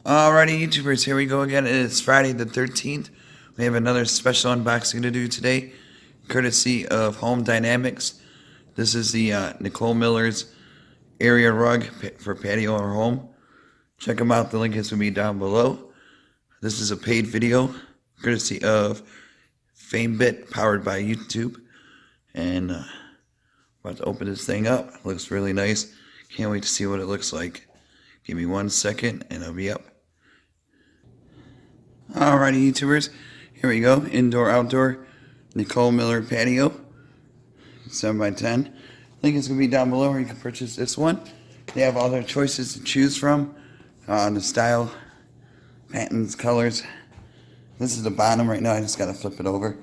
Alrighty, YouTubers, here we go again. It is Friday the 13th. We have another special unboxing to do today, courtesy of Home Dynamix. This is the Nicole Miller's area rug for patio or home. Check them out. The link is going to be down below. This is a paid video, courtesy of FameBit, powered by YouTube. And about to open this thing up. It looks really nice. Can't wait to see what it looks like. Give me 1 second and it'll be up. Alrighty, YouTubers, here we go. Indoor, outdoor, Nicole Miller patio, 7x10. Link is going to be down below where you can purchase this one. They have all their choices to choose from. The style, patterns, colors. This is the bottom right now. I just got to flip it over.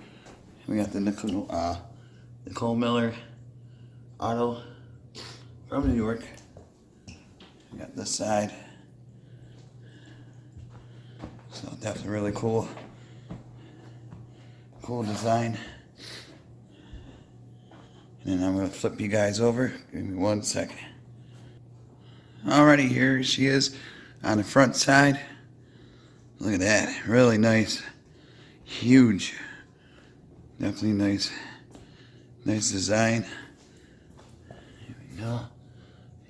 We got the Nicole Miller Auto from New York. We got this side. So definitely really cool design. And then I'm going to flip you guys over. Give me 1 second. Alrighty, here she is on the front side. Look at that. Really nice. Huge. Definitely nice. Nice design. Here we go.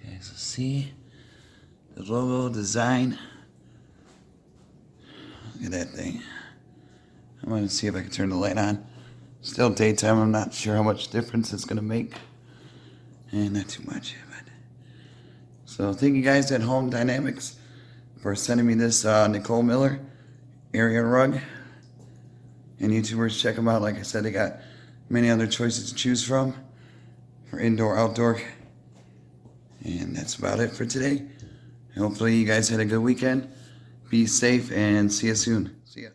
You guys will see the logo design. Look at that thing. I'm going to see if I can turn the light on. Still daytime. I'm not sure how much difference it's going to make. And not too much. But. So thank you guys at Home Dynamix for sending me this Nicole Miller area rug. And YouTubers, check them out. Like I said, they got many other choices to choose from for indoor, outdoor. And that's about it for today. Hopefully you guys had a good weekend. Be safe and see you soon. See ya.